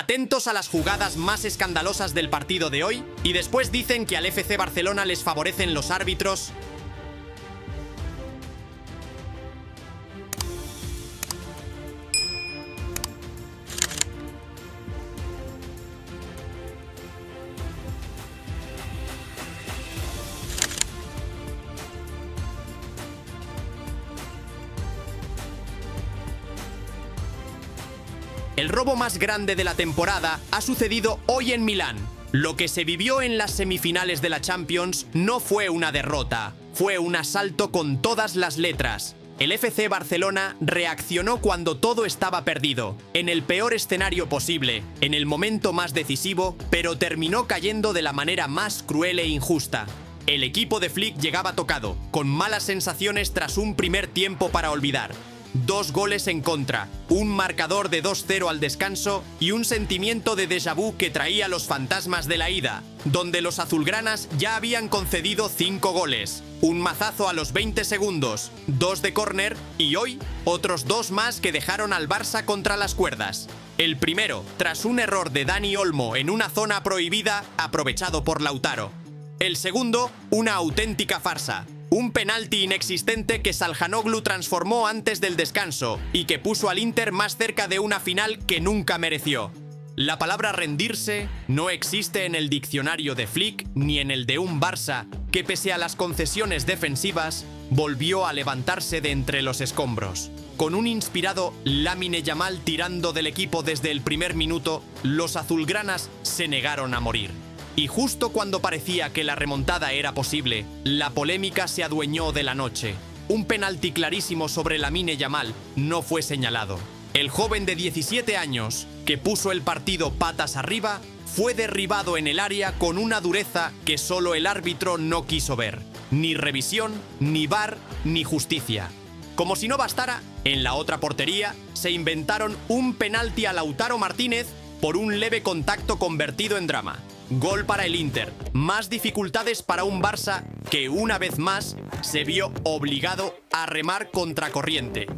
Atentos a las jugadas más escandalosas del partido de hoy y después dicen que al FC Barcelona les favorecen los árbitros. El robo más grande de la temporada ha sucedido hoy en Milán. Lo que se vivió en las semifinales de la Champions no fue una derrota, fue un asalto con todas las letras. El FC Barcelona reaccionó cuando todo estaba perdido, en el peor escenario posible, en el momento más decisivo, pero terminó cayendo de la manera más cruel e injusta. El equipo de Flick llegaba tocado, con malas sensaciones tras un primer tiempo para olvidar. 2 goles en contra, un marcador de 2-0 al descanso y un sentimiento de déjà vu que traía los fantasmas de la ida, donde los azulgranas ya habían concedido 5 goles, un mazazo a los 20 segundos, 2 de córner y hoy otros 2 más que dejaron al Barça contra las cuerdas. El primero, tras un error de Dani Olmo en una zona prohibida aprovechado por Lautaro. El segundo, una auténtica farsa. Un penalti inexistente que Çalhanoğlu transformó antes del descanso y que puso al Inter más cerca de una final que nunca mereció. La palabra rendirse no existe en el diccionario de Flick ni en el de un Barça que, pese a las concesiones defensivas, volvió a levantarse de entre los escombros. Con un inspirado Lamine Yamal tirando del equipo desde el primer minuto, los azulgranas se negaron a morir. Y justo cuando parecía que la remontada era posible, la polémica se adueñó de la noche. Un penalti clarísimo sobre Lamine Yamal no fue señalado. El joven de 17 años, que puso el partido patas arriba, fue derribado en el área con una dureza que solo el árbitro no quiso ver. Ni revisión, ni VAR, ni justicia. Como si no bastara, en la otra portería se inventaron un penalti a Lautaro Martínez por un leve contacto convertido en drama. Gol para el Inter. Más dificultades para un Barça que, una vez más, se vio obligado a remar contracorriente.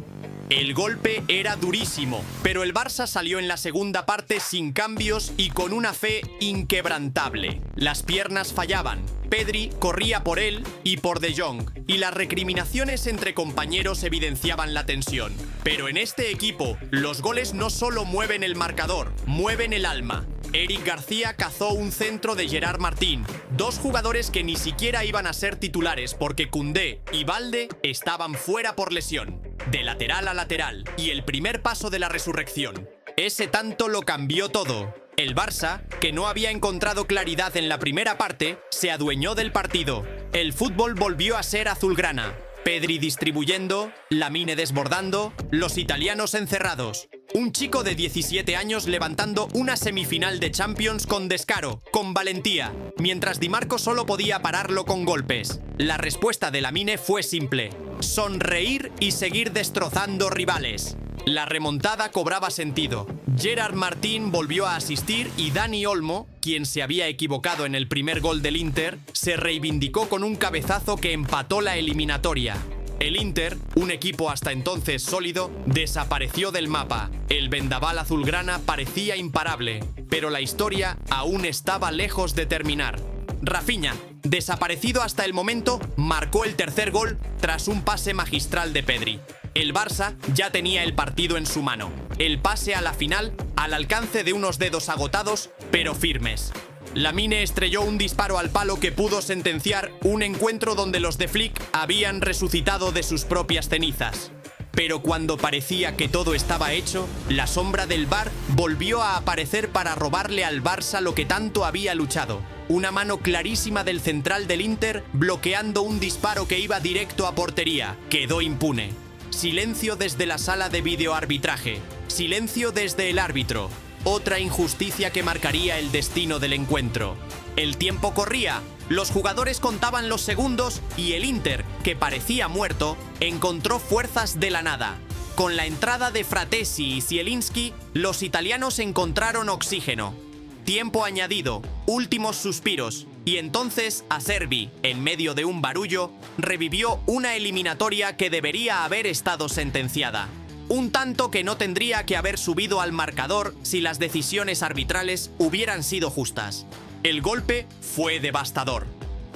El golpe era durísimo, pero el Barça salió en la segunda parte sin cambios y con una fe inquebrantable. Las piernas fallaban. Pedri corría por él y por De Jong, y las recriminaciones entre compañeros evidenciaban la tensión. Pero en este equipo, los goles no solo mueven el marcador, mueven el alma. Eric García cazó un centro de Gerard Martín, 2 jugadores que ni siquiera iban a ser titulares porque Koundé y Balde estaban fuera por lesión. De lateral a lateral, y el primer paso de la resurrección. Ese tanto lo cambió todo. El Barça, que no había encontrado claridad en la primera parte, se adueñó del partido. El fútbol volvió a ser azulgrana. Pedri distribuyendo, Lamine desbordando, los italianos encerrados. Un chico de 17 años levantando una semifinal de Champions con descaro, con valentía, mientras Di Marco solo podía pararlo con golpes. La respuesta de Lamine fue simple: sonreír y seguir destrozando rivales. La remontada cobraba sentido. Gerard Martín volvió a asistir y Dani Olmo, quien se había equivocado en el primer gol del Inter, se reivindicó con un cabezazo que empató la eliminatoria. El Inter, un equipo hasta entonces sólido, desapareció del mapa. El vendaval azulgrana parecía imparable, pero la historia aún estaba lejos de terminar. Rafinha, desaparecido hasta el momento, marcó el tercer gol tras un pase magistral de Pedri. El Barça ya tenía el partido en su mano. El pase a la final al alcance de unos dedos agotados, pero firmes. Lamine estrelló un disparo al palo que pudo sentenciar un encuentro donde los de Flick habían resucitado de sus propias cenizas. Pero cuando parecía que todo estaba hecho, la sombra del VAR volvió a aparecer para robarle al Barça lo que tanto había luchado. Una mano clarísima del central del Inter bloqueando un disparo que iba directo a portería. Quedó impune. Silencio desde la sala de videoarbitraje. Silencio desde el árbitro. Otra injusticia que marcaría el destino del encuentro. El tiempo corría, los jugadores contaban los segundos y el Inter, que parecía muerto, encontró fuerzas de la nada. Con la entrada de Fratesi y Zielinski, los italianos encontraron oxígeno. Tiempo añadido, últimos suspiros, y entonces Acerbi, en medio de un barullo, revivió una eliminatoria que debería haber estado sentenciada. Un tanto que no tendría que haber subido al marcador si las decisiones arbitrales hubieran sido justas. El golpe fue devastador.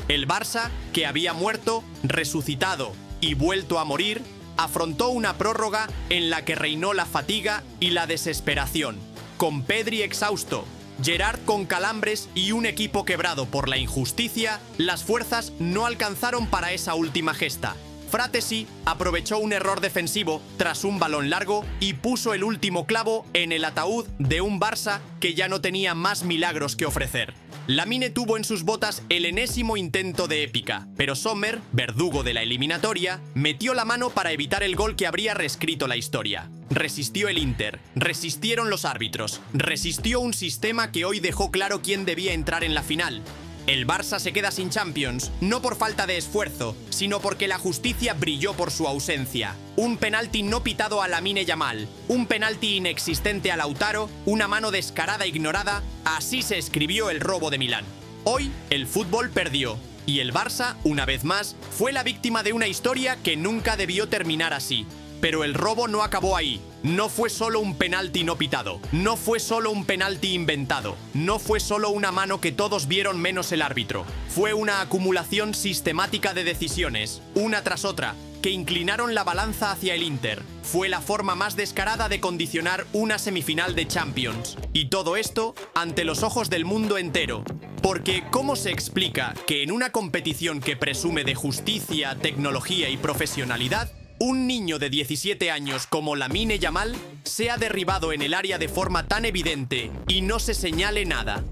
El Barça, que había muerto, resucitado y vuelto a morir, afrontó una prórroga en la que reinó la fatiga y la desesperación, con Pedri exhausto, Gerrard con calambres y un equipo quebrado por la injusticia. Las fuerzas no alcanzaron para esa última gesta. Fratesi aprovechó un error defensivo tras un balón largo y puso el último clavo en el ataúd de un Barça que ya no tenía más milagros que ofrecer. Lamine tuvo en sus botas el enésimo intento de épica, pero Sommer, verdugo de la eliminatoria, metió la mano para evitar el gol que habría reescrito la historia. Resistió el Inter, resistieron los árbitros, resistió un sistema que hoy dejó claro quién debía entrar en la final. El Barça se queda sin Champions, no por falta de esfuerzo, sino porque la justicia brilló por su ausencia. Un penalti no pitado a Lamine Yamal, un penalti inexistente a Lautaro, una mano descarada ignorada, así se escribió el robo de Milán. Hoy, el fútbol perdió, y el Barça, una vez más, fue la víctima de una historia que nunca debió terminar así. Pero el robo no acabó ahí. No fue solo un penalti no pitado, no fue solo un penalti inventado, no fue solo una mano que todos vieron menos el árbitro. Fue una acumulación sistemática de decisiones, una tras otra, que inclinaron la balanza hacia el Inter. Fue la forma más descarada de condicionar una semifinal de Champions. Y todo esto ante los ojos del mundo entero. Porque ¿cómo se explica que en una competición que presume de justicia, tecnología y profesionalidad, un niño de 17 años como Lamine Yamal sea derribado en el área de forma tan evidente y no se señale nada?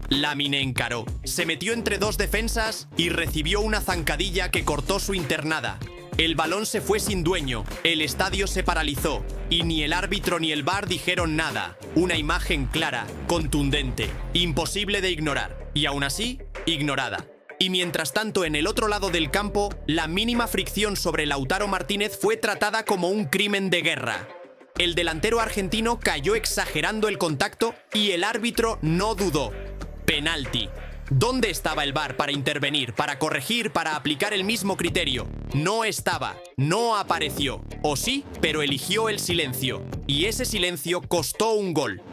Lamine encaró, se metió entre dos defensas y recibió una zancadilla que cortó su internada. El balón se fue sin dueño, el estadio se paralizó y ni el árbitro ni el VAR dijeron nada. Una imagen clara, contundente, imposible de ignorar y aún así, ignorada. Y mientras tanto, en el otro lado del campo, la mínima fricción sobre Lautaro Martínez fue tratada como un crimen de guerra. El delantero argentino cayó exagerando el contacto y el árbitro no dudó. Penalti. ¿Dónde estaba el VAR para intervenir, para corregir, para aplicar el mismo criterio? No estaba, no apareció. O sí, pero eligió el silencio. Y ese silencio costó un gol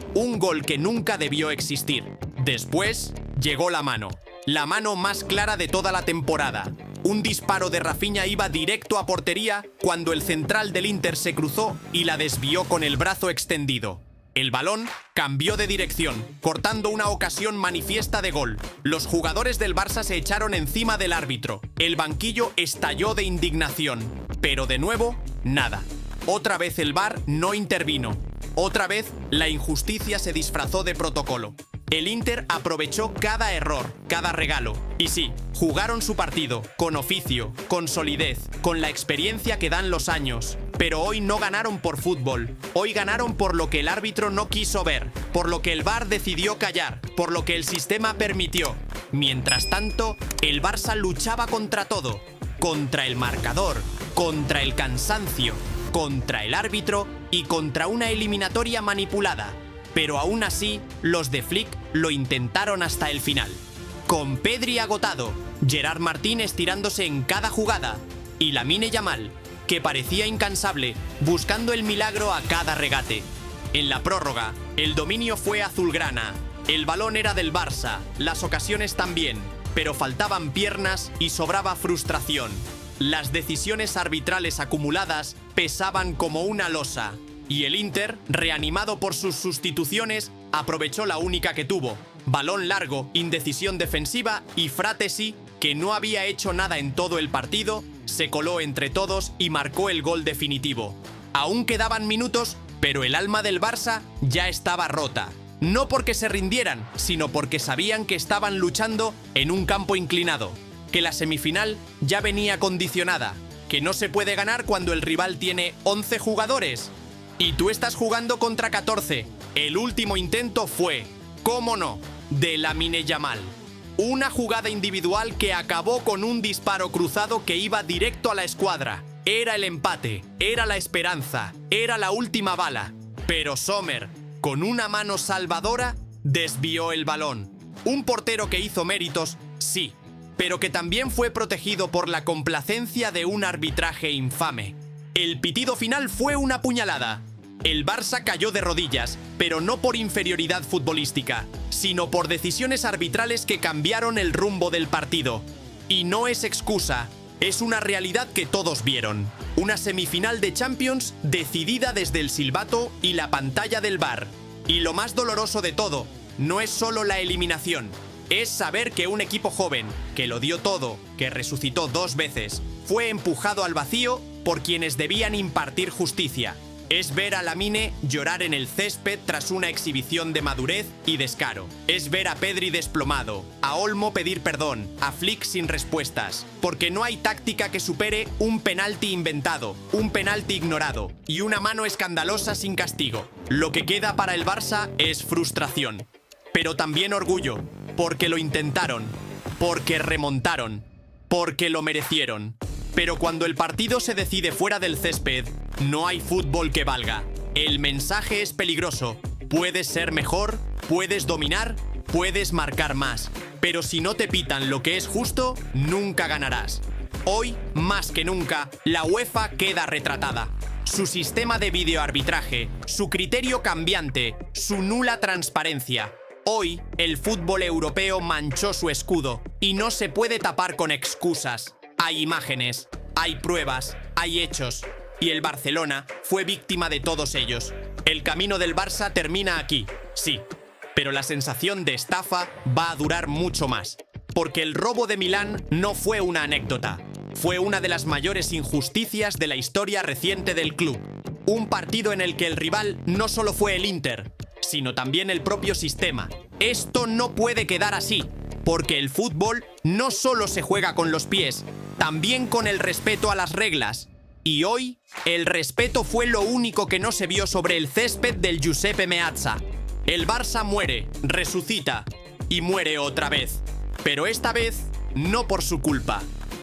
que nunca debió existir. Después, llegó la mano. La mano más clara de toda la temporada. Un disparo de Rafinha iba directo a portería cuando el central del Inter se cruzó y la desvió con el brazo extendido. El balón cambió de dirección, cortando una ocasión manifiesta de gol. Los jugadores del Barça se echaron encima del árbitro. El banquillo estalló de indignación. Pero de nuevo, nada. Otra vez el VAR no intervino. Otra vez la injusticia se disfrazó de protocolo. El Inter aprovechó cada error, cada regalo. Y sí, jugaron su partido, con oficio, con solidez, con la experiencia que dan los años. Pero hoy no ganaron por fútbol. Hoy ganaron por lo que el árbitro no quiso ver, por lo que el VAR decidió callar, por lo que el sistema permitió. Mientras tanto, el Barça luchaba contra todo. Contra el marcador, contra el cansancio, contra el árbitro y contra una eliminatoria manipulada. Pero aún así, los de Flick lo intentaron hasta el final. Con Pedri agotado, Gerard Martín estirándose en cada jugada y Lamine Yamal, que parecía incansable, buscando el milagro a cada regate. En la prórroga, el dominio fue azulgrana. El balón era del Barça, las ocasiones también, pero faltaban piernas y sobraba frustración. Las decisiones arbitrales acumuladas pesaban como una losa. Y el Inter, reanimado por sus sustituciones, aprovechó la única que tuvo. Balón largo, indecisión defensiva y Fratesi, que no había hecho nada en todo el partido, se coló entre todos y marcó el gol definitivo. Aún quedaban minutos, pero el alma del Barça ya estaba rota. No porque se rindieran, sino porque sabían que estaban luchando en un campo inclinado, que la semifinal ya venía condicionada, que no se puede ganar cuando el rival tiene 11 jugadores. Y tú estás jugando contra 14. El último intento fue, ¿cómo no?, de Lamine Yamal. Una jugada individual que acabó con un disparo cruzado que iba directo a la escuadra. Era el empate, era la esperanza, era la última bala. Pero Sommer, con una mano salvadora, desvió el balón. Un portero que hizo méritos, sí, pero que también fue protegido por la complacencia de un arbitraje infame. El pitido final fue una puñalada. El Barça cayó de rodillas, pero no por inferioridad futbolística, sino por decisiones arbitrales que cambiaron el rumbo del partido. Y no es excusa, es una realidad que todos vieron. Una semifinal de Champions decidida desde el silbato y la pantalla del VAR. Y lo más doloroso de todo, no es solo la eliminación, es saber que un equipo joven, que lo dio todo, que resucitó 2 veces, fue empujado al vacío por quienes debían impartir justicia. Es ver a Lamine llorar en el césped tras una exhibición de madurez y descaro. Es ver a Pedri desplomado, a Olmo pedir perdón, a Flick sin respuestas. Porque no hay táctica que supere un penalti inventado, un penalti ignorado y una mano escandalosa sin castigo. Lo que queda para el Barça es frustración. Pero también orgullo, porque lo intentaron, porque remontaron, porque lo merecieron. Pero cuando el partido se decide fuera del césped, no hay fútbol que valga. El mensaje es peligroso. Puedes ser mejor, puedes dominar, puedes marcar más. Pero si no te pitan lo que es justo, nunca ganarás. Hoy, más que nunca, la UEFA queda retratada. Su sistema de videoarbitraje, su criterio cambiante, su nula transparencia. Hoy, el fútbol europeo manchó su escudo y no se puede tapar con excusas. Hay imágenes, hay pruebas, hay hechos. Y el Barcelona fue víctima de todos ellos. El camino del Barça termina aquí, sí. Pero la sensación de estafa va a durar mucho más. Porque el robo de Milán no fue una anécdota. Fue una de las mayores injusticias de la historia reciente del club. Un partido en el que el rival no solo fue el Inter, sino también el propio sistema. Esto no puede quedar así. Porque el fútbol no solo se juega con los pies, también con el respeto a las reglas. Y hoy, el respeto fue lo único que no se vio sobre el césped del Giuseppe Meazza. El Barça muere, resucita y muere otra vez. Pero esta vez, no por su culpa.